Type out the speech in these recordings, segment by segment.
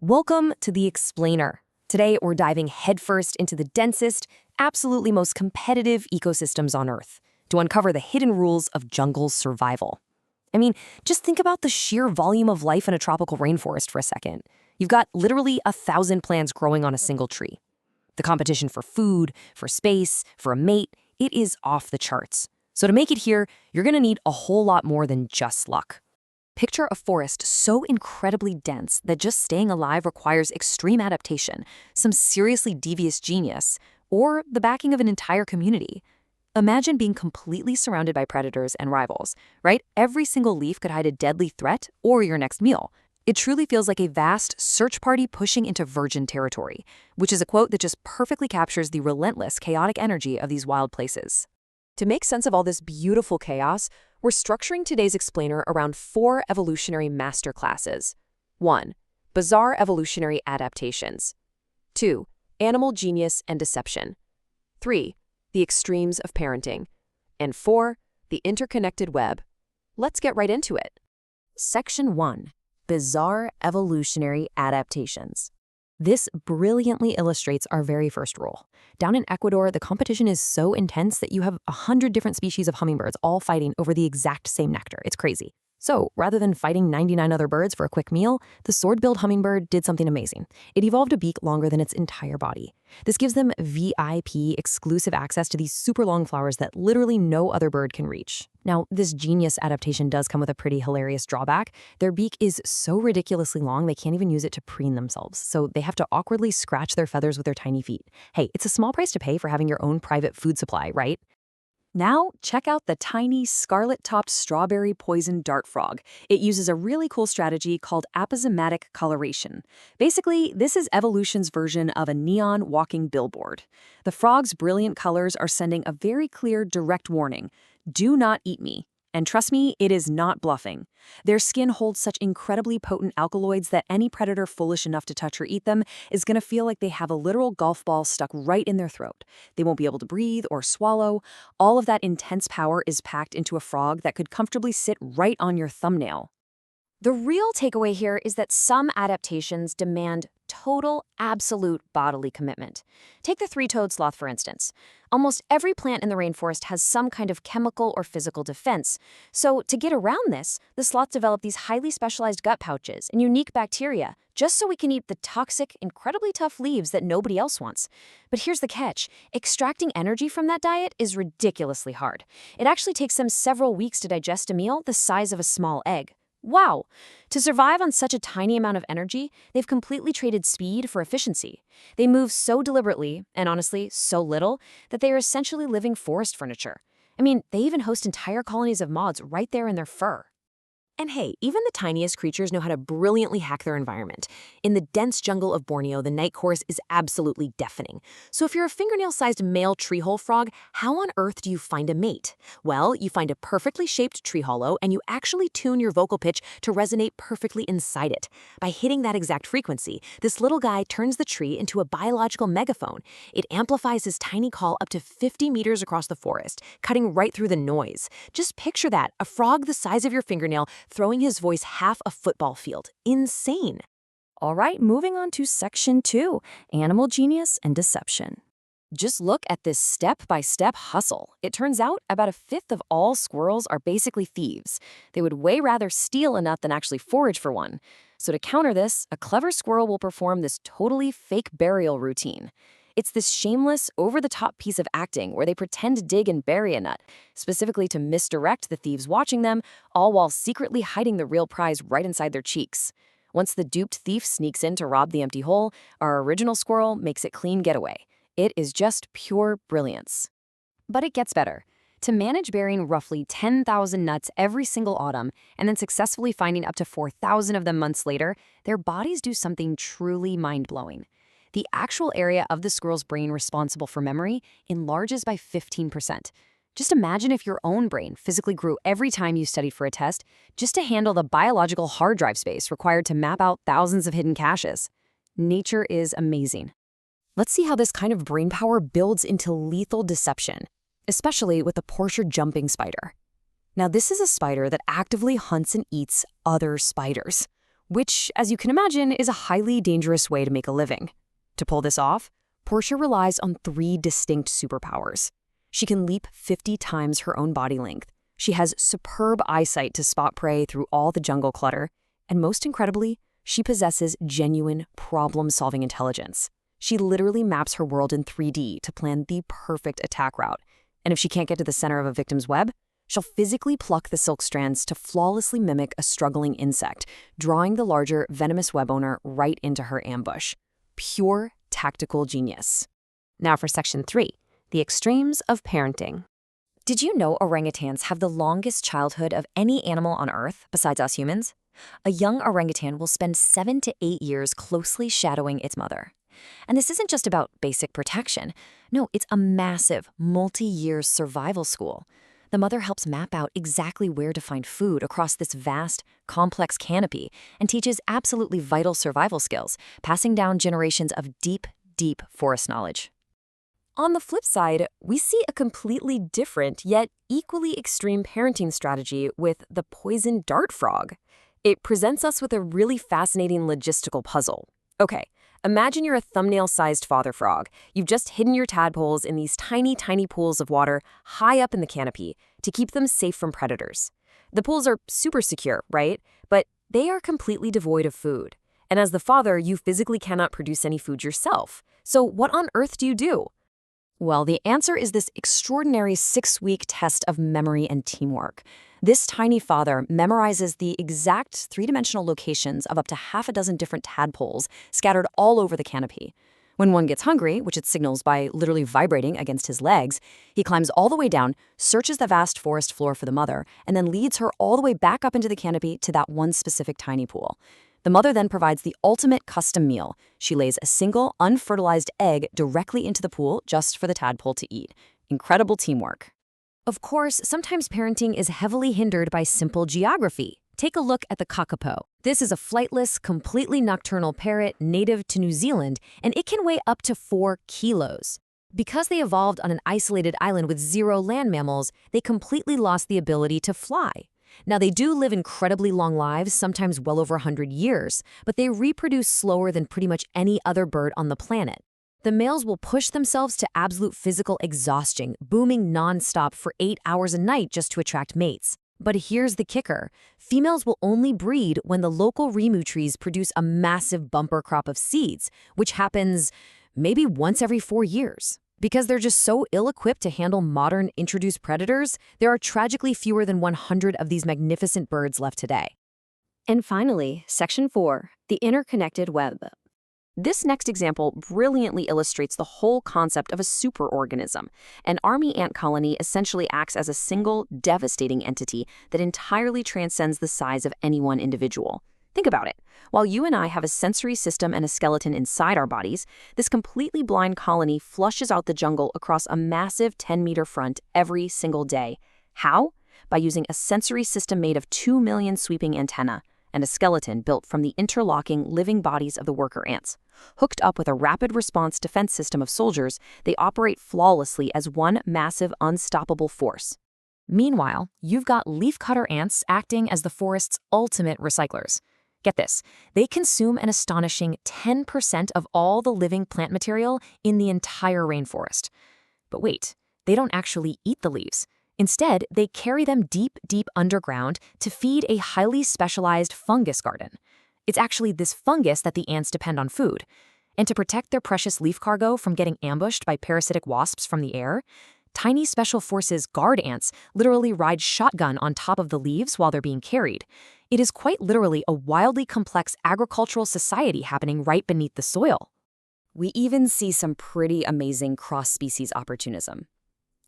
Welcome to The Explainer. Today, we're diving headfirst into the densest, absolutely most competitive ecosystems on Earth to uncover the hidden rules of jungle survival. I mean, just think about the sheer volume of life in a tropical rainforest for a second. You've got literally 1,000 plants growing on a single tree. The competition for food, for space, for a mate, it is off the charts. So to make it here, you're gonna need a whole lot more than just luck. Picture a forest so incredibly dense that just staying alive requires extreme adaptation, some seriously devious genius, or the backing of an entire community. Imagine being completely surrounded by predators and rivals, right? Every single leaf could hide a deadly threat or your next meal. It truly feels like a vast search party pushing into virgin territory, which is a quote that just perfectly captures the relentless, chaotic energy of these wild places. To make sense of all this beautiful chaos, we're structuring today's explainer around 4 evolutionary masterclasses. 1. Bizarre evolutionary adaptations. 2. Animal genius and deception. 3. The extremes of parenting. And 4. The interconnected web. Let's get right into it. Section 1. Bizarre evolutionary adaptations. This brilliantly illustrates our very first rule. Down in Ecuador, the competition is so intense that you have 100 different species of hummingbirds all fighting over the exact same nectar. It's crazy. So, rather than fighting 99 other birds for a quick meal, the sword-billed hummingbird did something amazing. It evolved a beak longer than its entire body. This gives them VIP exclusive access to these super long flowers that literally no other bird can reach. Now, this genius adaptation does come with a pretty hilarious drawback. Their beak is so ridiculously long they can't even use it to preen themselves, so they have to awkwardly scratch their feathers with their tiny feet. Hey, it's a small price to pay for having your own private food supply, right? Now, check out the tiny scarlet-topped strawberry poison dart frog. It uses a really cool strategy called aposematic coloration. Basically, this is evolution's version of a neon walking billboard. The frog's brilliant colors are sending a very clear, direct warning: do not eat me. And trust me, it is not bluffing. Their skin holds such incredibly potent alkaloids that any predator foolish enough to touch or eat them is going to feel like they have a literal golf ball stuck right in their throat. They won't be able to breathe or swallow. All of that intense power is packed into a frog that could comfortably sit right on your thumbnail. The real takeaway here is that some adaptations demand total, absolute bodily commitment. Take the three-toed sloth, for instance. Almost every plant in the rainforest has some kind of chemical or physical defense. So to get around this, the sloth developed these highly specialized gut pouches and unique bacteria, just so we can eat the toxic, incredibly tough leaves that nobody else wants. But here's the catch. Extracting energy from that diet is ridiculously hard. It actually takes them several weeks to digest a meal the size of a small egg. Wow! To survive on such a tiny amount of energy, they've completely traded speed for efficiency. They move so deliberately, and honestly, so little, that they are essentially living forest furniture. I mean, they even host entire colonies of moths right there in their fur. And hey, even the tiniest creatures know how to brilliantly hack their environment. In the dense jungle of Borneo, the night chorus is absolutely deafening. So if you're a fingernail-sized male treehole frog, how on earth do you find a mate? Well, you find a perfectly shaped tree hollow, and you actually tune your vocal pitch to resonate perfectly inside it. By hitting that exact frequency, this little guy turns the tree into a biological megaphone. It amplifies his tiny call up to 50 meters across the forest, cutting right through the noise. Just picture that, a frog the size of your fingernail throwing his voice half a football field. Insane. All right, moving on to Section 2, Animal Genius and Deception. Just look at this step-by-step hustle. It turns out about 1/5 of all squirrels are basically thieves. They would way rather steal a nut than actually forage for one. So to counter this, a clever squirrel will perform this totally fake burial routine. It's this shameless, over-the-top piece of acting where they pretend to dig and bury a nut, specifically to misdirect the thieves watching them, all while secretly hiding the real prize right inside their cheeks. Once the duped thief sneaks in to rob the empty hole, our original squirrel makes it clean getaway. It is just pure brilliance. But it gets better. To manage burying roughly 10,000 nuts every single autumn, and then successfully finding up to 4,000 of them months later, their bodies do something truly mind-blowing. The actual area of the squirrel's brain responsible for memory enlarges by 15%. Just imagine if your own brain physically grew every time you studied for a test, just to handle the biological hard drive space required to map out thousands of hidden caches. Nature is amazing. Let's see how this kind of brain power builds into lethal deception, especially with the Portia jumping spider. Now, this is a spider that actively hunts and eats other spiders. which, as you can imagine, is a highly dangerous way to make a living. To pull this off, Portia relies on 3 distinct superpowers. She can leap 50 times her own body length. She has superb eyesight to spot prey through all the jungle clutter. And most incredibly, she possesses genuine problem-solving intelligence. She literally maps her world in 3D to plan the perfect attack route. And if she can't get to the center of a victim's web, she'll physically pluck the silk strands to flawlessly mimic a struggling insect, drawing the larger, venomous web owner right into her ambush. Pure tactical genius. Now for Section 3, the extremes of parenting. Did you know orangutans have the longest childhood of any animal on Earth besides us humans? A young orangutan will spend 7 to 8 years closely shadowing its mother. And this isn't just about basic protection. No, it's a massive, multi-year survival school. The mother helps map out exactly where to find food across this vast, complex canopy and teaches absolutely vital survival skills, passing down generations of deep, deep forest knowledge. On the flip side, we see a completely different yet equally extreme parenting strategy with the poison dart frog. It presents us with a really fascinating logistical puzzle. Okay, imagine you're a thumbnail-sized father frog. You've just hidden your tadpoles in these tiny, tiny pools of water high up in the canopy to keep them safe from predators. The pools are super secure, right? But they are completely devoid of food. And as the father, you physically cannot produce any food yourself. So what on earth do you do? Well, the answer is this extraordinary 6-week test of memory and teamwork. This tiny father memorizes the exact 3-dimensional locations of up to half a dozen different tadpoles scattered all over the canopy. When one gets hungry, which it signals by literally vibrating against his legs, he climbs all the way down, searches the vast forest floor for the mother, and then leads her all the way back up into the canopy to that one specific tiny pool. The mother then provides the ultimate custom meal. She lays a single, unfertilized egg directly into the pool just for the tadpole to eat. Incredible teamwork. Of course, sometimes parenting is heavily hindered by simple geography. Take a look at the kakapo. This is a flightless, completely nocturnal parrot native to New Zealand, and it can weigh up to 4 kilos. Because they evolved on an isolated island with 0 land mammals, they completely lost the ability to fly. Now, they do live incredibly long lives, sometimes well over 100 years, but they reproduce slower than pretty much any other bird on the planet. The males will push themselves to absolute physical exhaustion, booming nonstop for 8 hours a night just to attract mates. But here's the kicker. Females will only breed when the local rimu trees produce a massive bumper crop of seeds, which happens maybe once every 4 years. Because they're just so ill-equipped to handle modern introduced predators, there are tragically fewer than 100 of these magnificent birds left today. And finally, Section 4, the interconnected web. This next example brilliantly illustrates the whole concept of a superorganism. An army ant colony essentially acts as a single, devastating entity that entirely transcends the size of any one individual. Think about it. While you and I have a sensory system and a skeleton inside our bodies, this completely blind colony flushes out the jungle across a massive 10-meter front every single day. How? By using a sensory system made of 2 million sweeping antennae and a skeleton built from the interlocking living bodies of the worker ants. Hooked up with a rapid response defense system of soldiers, they operate flawlessly as one massive, unstoppable force. Meanwhile, you've got leafcutter ants acting as the forest's ultimate recyclers. Get this, they consume an astonishing 10% of all the living plant material in the entire rainforest. But wait, they don't actually eat the leaves. Instead, they carry them deep, deep underground to feed a highly specialized fungus garden. It's actually this fungus that the ants depend on food. And to protect their precious leaf cargo from getting ambushed by parasitic wasps from the air, tiny special forces guard ants literally ride shotgun on top of the leaves while they're being carried. It is quite literally a wildly complex agricultural society happening right beneath the soil. We even see some pretty amazing cross-species opportunism.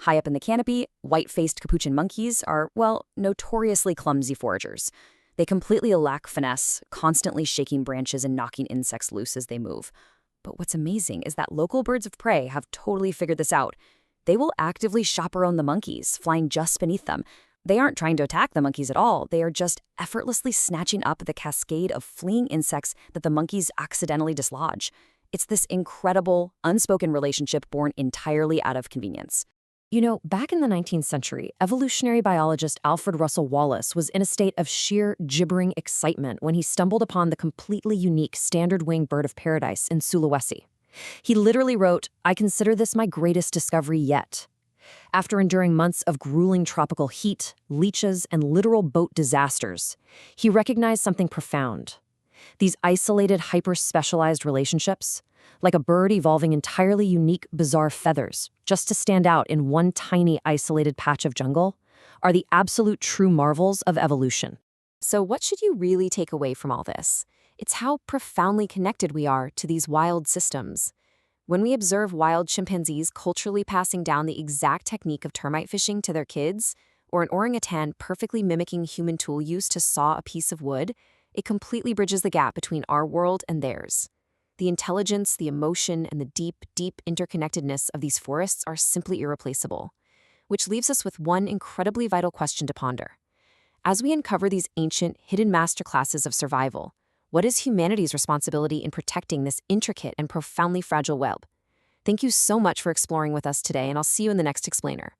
High up in the canopy, white-faced capuchin monkeys are, well, notoriously clumsy foragers. They completely lack finesse, constantly shaking branches and knocking insects loose as they move. But what's amazing is that local birds of prey have totally figured this out. They will actively chaperone the monkeys, flying just beneath them. They aren't trying to attack the monkeys at all. They are just effortlessly snatching up the cascade of fleeing insects that the monkeys accidentally dislodge. It's this incredible, unspoken relationship born entirely out of convenience. Back in the 19th century, evolutionary biologist Alfred Russel Wallace was in a state of sheer gibbering excitement when he stumbled upon the completely unique standard wing bird of paradise in Sulawesi. He literally wrote, "I consider this my greatest discovery yet." After enduring months of grueling tropical heat, leeches, and literal boat disasters, he recognized something profound. These isolated, hyper-specialized relationships, like a bird evolving entirely unique, bizarre feathers, just to stand out in one tiny, isolated patch of jungle, are the absolute true marvels of evolution. So what should you really take away from all this? It's how profoundly connected we are to these wild systems. When we observe wild chimpanzees culturally passing down the exact technique of termite fishing to their kids, or an orangutan perfectly mimicking human tool use to saw a piece of wood, it completely bridges the gap between our world and theirs. The intelligence, the emotion, and the deep, deep interconnectedness of these forests are simply irreplaceable. Which leaves us with one incredibly vital question to ponder. As we uncover these ancient, hidden masterclasses of survival, what is humanity's responsibility in protecting this intricate and profoundly fragile web? Thank you so much for exploring with us today, and I'll see you in the next explainer.